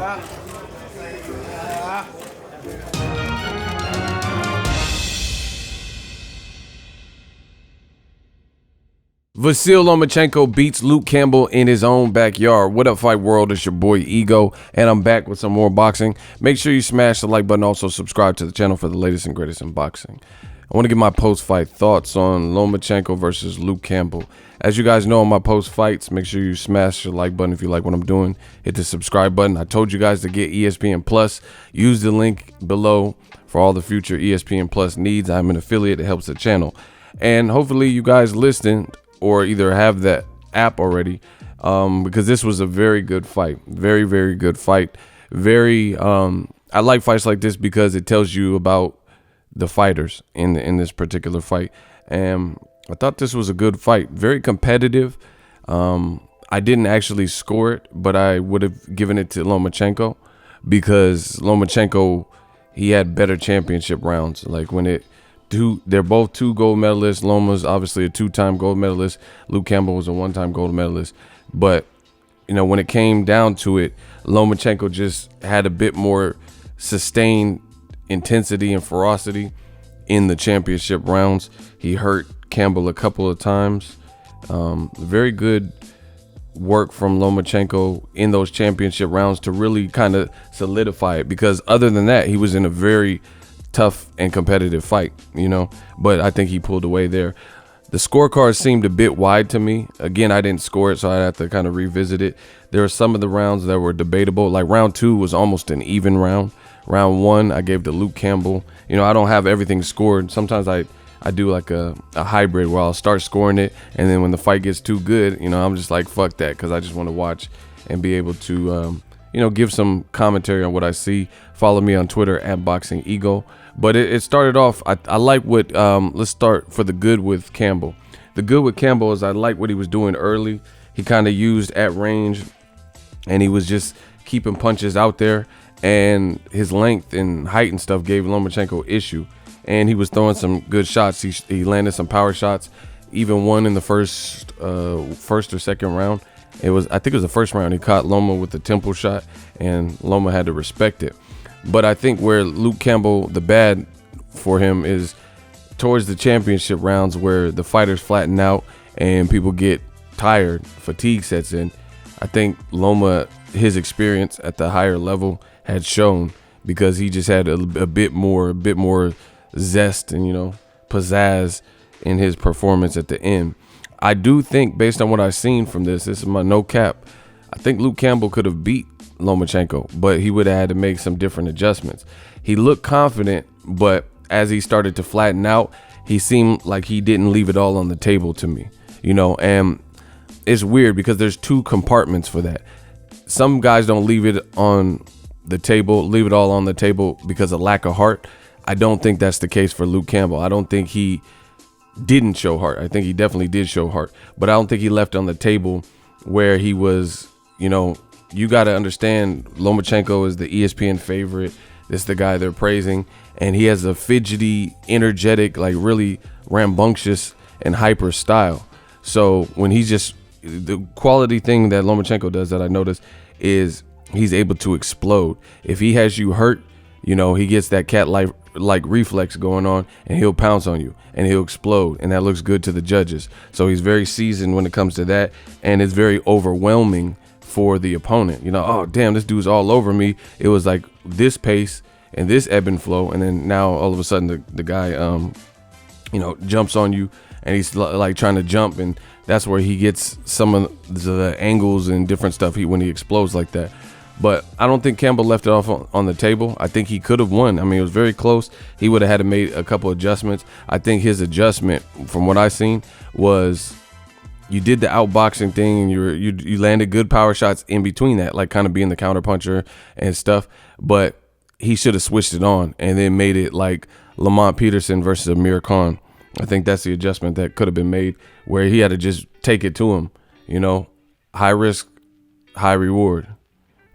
Vasyl Lomachenko beats Luke Campbell in his own backyard. What up, Fight World? It's your boy Ego, and I'm back with some more boxing. Make sure you smash the like button. Also, subscribe to the channel for the latest and greatest in boxing. I want to give my post-fight thoughts on Lomachenko versus Luke Campbell. As you guys know, on my post-fights, make sure you smash the like button if you like what I'm doing. Hit the subscribe button. I told you guys to get ESPN Plus. Use the link below for all the future ESPN Plus needs. I'm an affiliate that helps the channel. And hopefully you guys listen or either have that app already, because this was a very good fight. Very, very good fight. I like fights like this because it tells you about the fighters in this particular fight. And I thought this was a good fight. Very competitive. I didn't actually score it, but I would have given it to Lomachenko because Lomachenko, he had better championship rounds. Like they're both two gold medalists. Loma's obviously a two-time gold medalist. Luke Campbell was a one-time gold medalist. But, you know, when it came down to it, Lomachenko just had a bit more sustained intensity and ferocity in the championship rounds. He hurt Campbell a couple of times. Very good work from Lomachenko in those championship rounds to really kind of solidify it, because other than that, he was in a very tough and competitive fight, you know, but I think he pulled away there. The scorecard seemed a bit wide to me. Again, I didn't score it, so I have to kind of revisit it. There were some of the rounds that were debatable. Like round 2 was almost an even round. Round 1, I gave to Luke Campbell. You know, I don't have everything scored. Sometimes I do like a hybrid where I'll start scoring it, and then when the fight gets too good, you know, I'm just like, fuck that, because I just want to watch and be able to, you know, give some commentary on what I see. Follow me on Twitter at Boxingego. But it started off, I like what, let's start for the good with Campbell. The good with Campbell is I like what he was doing early. He kind of used at range, and he was just keeping punches out there. And his length and height and stuff gave Lomachenko issue. And he was throwing some good shots. He landed some power shots, even one in the first or second round. I think it was the first round. He caught Loma with the temple shot, and Loma had to respect it. But I think where Luke Campbell, the bad for him is towards the championship rounds where the fighters flatten out and people get tired, fatigue sets in. I think Loma, his experience at the higher level had shown, because he just had a bit more zest and, you know, pizzazz in his performance at the end. I do think, based on what I've seen from this is my no cap, I think Luke Campbell could have beat Lomachenko, but he would have had to make some different adjustments. He looked confident, but as he started to flatten out, he seemed like he didn't leave it all on the table to me, you know. And it's weird because there's two compartments for that. Some guys don't leave it all on the table because of lack of heart. I don't think that's the case for Luke Campbell. I don't think he didn't show heart. I think he definitely did show heart, but I don't think he left on the table where he was, you know. You got to understand, Lomachenko is the ESPN favorite. This is the guy they're praising, and he has a fidgety, energetic, like really rambunctious and hyper style. So when the quality thing that Lomachenko does that I noticed is he's able to explode. If he has you hurt, you know, he gets that cat-like reflex going on, and he'll pounce on you and he'll explode, and that looks good to the judges. So he's very seasoned when it comes to that, and it's very overwhelming for the opponent. You know, oh damn, this dude's all over me. It was like this pace and this ebb and flow, and then now all of a sudden the guy you know, jumps on you, and he's like trying to jump, and that's where he gets some of the angles and different stuff when he explodes like that. But I don't think Campbell left it off on the table. I think he could have won. I mean, it was very close. He would have had to make a couple adjustments. I think his adjustment, from what I seen, was you did the outboxing thing, and you landed good power shots in between that, like kind of being the counter puncher and stuff. But he should have switched it on and then made it like Lamont Peterson versus Amir Khan. I think that's the adjustment that could have been made, where he had to just take it to him. You know, high risk, high reward.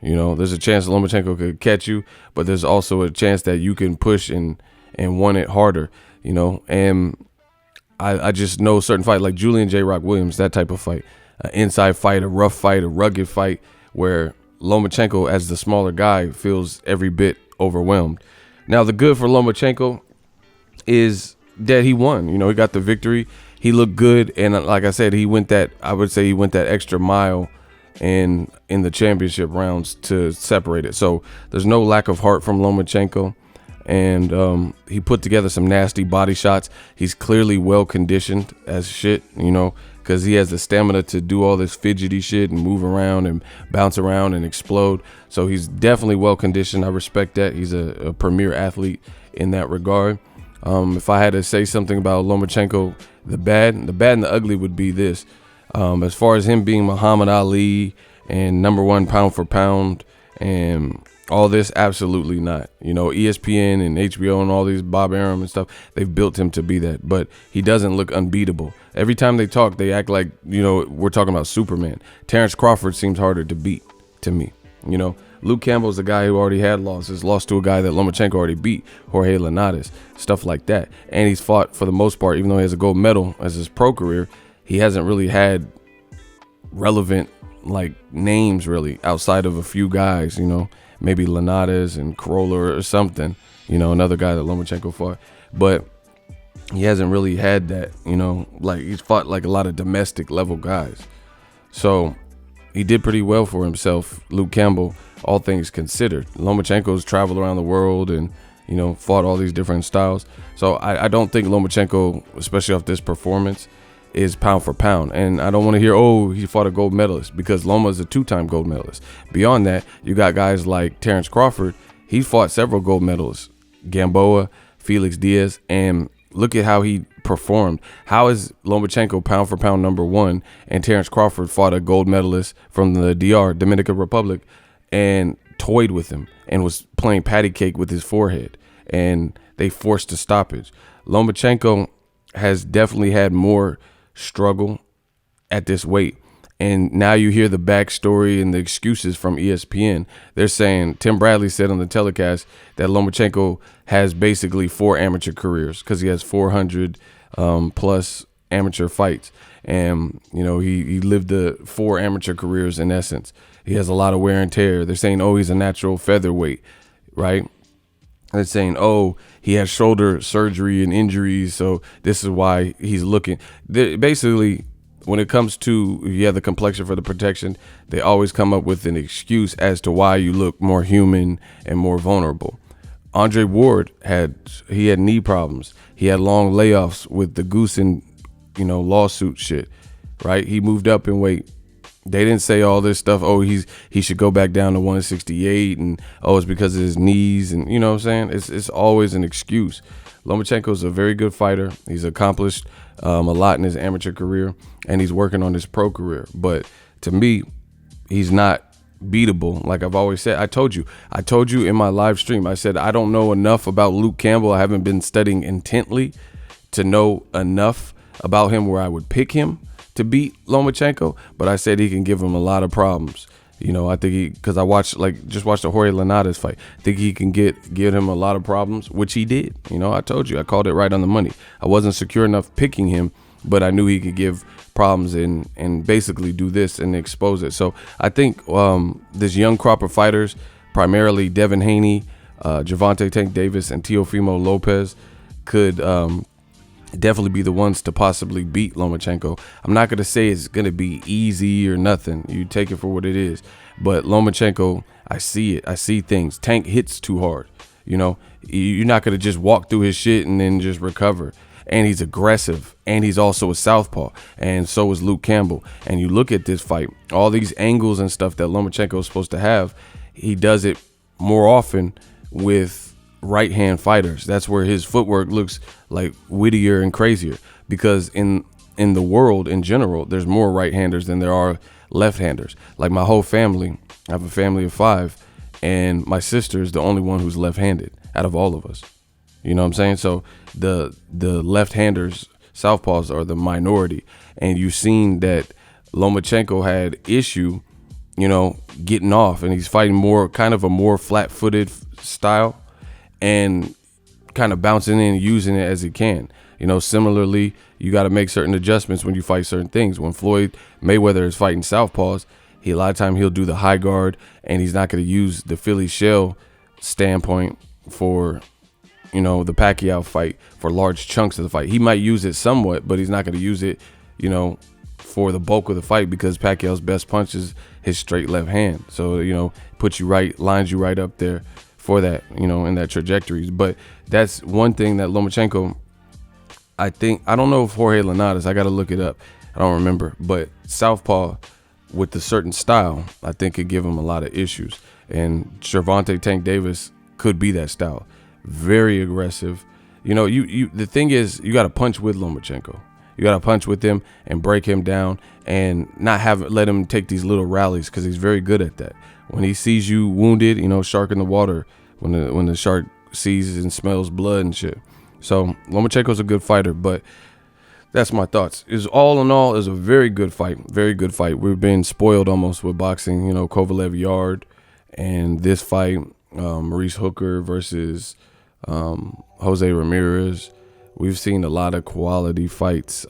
You know, there's a chance Lomachenko could catch you, but there's also a chance that you can push and want it harder. You know, and I just know certain fight like Julian J. Rock Williams, that type of fight, an inside fight, a rough fight, a rugged fight, where Lomachenko, as the smaller guy, feels every bit overwhelmed. Now, the good for Lomachenko is that he won. You know, he got the victory. He looked good, and like I said, he went that extra mile in the championship rounds to separate it. So there's no lack of heart from Lomachenko, and he put together some nasty body shots. He's clearly well conditioned as shit, you know, because he has the stamina to do all this fidgety shit and move around and bounce around and explode. So he's definitely well conditioned. I respect that. He's a premier athlete in that regard. If I had to say something about Lomachenko, the bad and the ugly would be this. As far as him being Muhammad Ali and #1 pound for pound and all this, absolutely not. You know, ESPN and HBO and all these Bob Arum and stuff, they've built him to be that. But he doesn't look unbeatable. Every time they talk, they act like, you know, we're talking about Superman. Terrence Crawford seems harder to beat to me, you know. Luke Campbell's a guy who already had losses, lost to a guy that Lomachenko already beat, Jorge Linares, stuff like that. And he's fought, for the most part, even though he has a gold medal as his pro career, he hasn't really had relevant, like, names, really, outside of a few guys, you know, maybe Linares and Corolla or something, you know, another guy that Lomachenko fought. But he hasn't really had that, you know, like, he's fought, like, a lot of domestic level guys. So he did pretty well for himself, Luke Campbell, all things considered. Lomachenko's traveled around the world and, you know, fought all these different styles. So I don't think Lomachenko, especially off this performance, is pound for pound. And I don't want to hear, oh, he fought a gold medalist, because Loma is a 2-time gold medalist. Beyond that, you got guys like Terrence Crawford. He fought several gold medalists, Gamboa, Felix Diaz, and look at how he performed. How is Lomachenko pound for pound #1 and Terrence Crawford fought a gold medalist from the DR, Dominican Republic, and toyed with him and was playing patty cake with his forehead, and they forced a stoppage? Lomachenko has definitely had more struggle at this weight. And now you hear the backstory and the excuses from ESPN. They're saying, Tim Bradley said on the telecast that Lomachenko has basically 4 amateur careers because he has 400 plus amateur fights. And, you know, he lived the 4 amateur careers in essence. He has a lot of wear and tear. They're saying, oh, he's a natural featherweight, right? They're saying, oh, he has shoulder surgery and injuries, so this is why he's looking. Basically, when it comes to, you have the complexion for the protection, they always come up with an excuse as to why you look more human and more vulnerable. Andre Ward had knee problems. He had long layoffs with the Goosen, you know, lawsuit shit, right? He moved up in weight. They didn't say all this stuff. Oh, he should go back down to 168, and oh, it's because of his knees, and you know what I'm saying? It's always an excuse. Lomachenko's a very good fighter. He's accomplished a lot in his amateur career, and he's working on his pro career. But to me, he's not beatable. Like I've always said, I told you in my live stream, I said I don't know enough about Luke Campbell. I haven't been studying intently to know enough about him where I would pick him to beat Lomachenko, but I said he can give him a lot of problems. You know, I think because I just watched the Jorge Linares fight. I think he can give him a lot of problems, which he did. You know, I told you, I called it right on the money. I wasn't secure enough picking him, but I knew he could give problems and basically do this and expose it. So I think this young crop of fighters, primarily Devin Haney, Gervonta Tank Davis, and Teofimo Lopez, could definitely be the ones to possibly beat Lomachenko. I'm not going to say it's going to be easy or nothing. You take it for what it is. But Lomachenko, I see it. I see things. Tank hits too hard. You know, you're not going to just walk through his shit and then just recover. And he's aggressive. And he's also a southpaw. And so is Luke Campbell. And you look at this fight, all these angles and stuff that Lomachenko is supposed to have, he does it more often with right hand fighters. That's where his footwork looks like wittier and crazier, because in the world in general, there's more right handers than there are left handers. Like my whole family, I have a family of 5, and my sister is the only one who's left handed out of all of us. You know what I'm saying? So the left handers, southpaws, are the minority, and you've seen that Lomachenko had issue, you know, getting off, and he's fighting more kind of a more flat-footed style and kind of bouncing in and using it as he can. You know, similarly, you got to make certain adjustments when you fight certain things. When Floyd Mayweather is fighting southpaws, A lot of time he'll do the high guard, and he's not going to use the Philly shell standpoint for, you know, the Pacquiao fight, for large chunks of the fight. He might use it somewhat, but he's not going to use it, you know, for the bulk of the fight, because Pacquiao's best punch is his straight left hand. So, you know, lines you right up there for that, you know, in that trajectories. But that's one thing that Lomachenko, I don't know if Jorge Linares, I got to look it up, I don't remember, but southpaw with a certain style, I think could give him a lot of issues. And Gervonta Tank Davis could be that style. Very aggressive. You know, the thing is, you got to punch with Lomachenko. You got to punch with him and break him down, and not let him take these little rallies, because he's very good at that. When he sees you wounded, you know, shark in the water, when the shark sees and smells blood and shit. So Lomachenko's a good fighter, but that's my thoughts. All in all, is a very good fight. Very good fight. We've been spoiled almost with boxing. You know, Kovalev Yard, and this fight, Maurice Hooker versus Jose Ramirez. We've seen a lot of quality fights.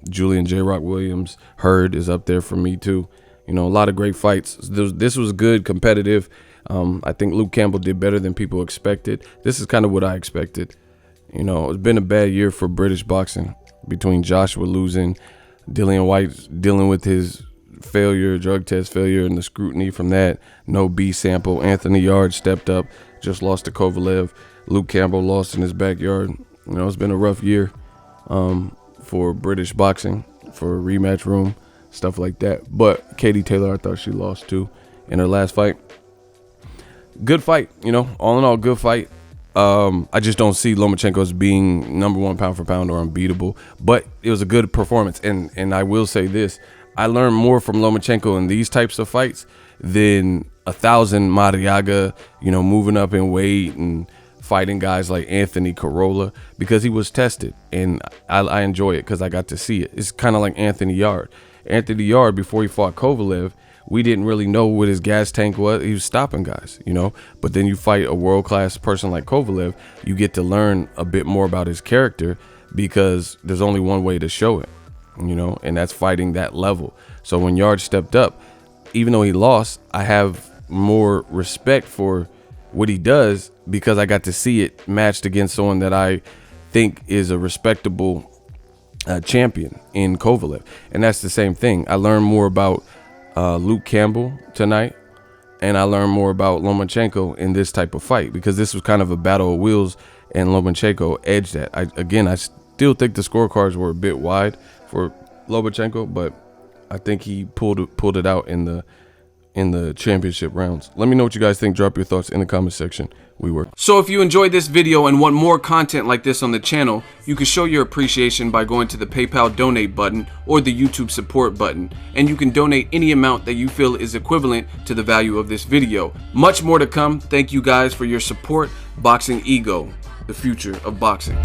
Julian J. Rock Williams, Hurd is up there for me too. You know, a lot of great fights. This was good, competitive. I think Luke Campbell did better than people expected. This is kind of what I expected. You know, it's been a bad year for British boxing, between Joshua losing, Dillian White dealing with his failure, drug test failure, and the scrutiny from that. No B sample. Anthony Yarde stepped up, just lost to Kovalev. Luke Campbell lost in his backyard. You know, it's been a rough year for British boxing, for rematch room, stuff like that. But Katie Taylor, I thought she lost too in her last fight. Good fight, you know, all in all, good fight. I just don't see Lomachenko as being #1 pound for pound or unbeatable, but it was a good performance. And I will say this, I learned more from Lomachenko in these types of fights than 1,000 Mariaga, you know, moving up in weight and fighting guys like Anthony Corolla, because he was tested, and I enjoy it because I got to see it. It's kind of like Anthony Yarde. Anthony Yarde, before he fought Kovalev, we didn't really know what his gas tank was. He was stopping guys, you know. But then you fight a world-class person like Kovalev, you get to learn a bit more about his character, because there's only one way to show it, you know, and that's fighting that level. So when Yarde stepped up, even though he lost, I have more respect for what he does, because I got to see it matched against someone that I think is a respectable champion in Kovalev. And that's the same thing. I learned more about Luke Campbell tonight, and I learned more about Lomachenko in this type of fight, because this was kind of a battle of wills, and Lomachenko edged that. I still think the scorecards were a bit wide for Lomachenko, but I think he pulled it out in the championship rounds. Let me know what you guys think. Drop your thoughts in the comment section. We work. So if you enjoyed this video and want more content like this on the channel, you can show your appreciation by going to the PayPal donate button or the YouTube support button, and you can donate any amount that you feel is equivalent to the value of this video. Much more to come. Thank you guys for your support. Boxingego, the future of boxing.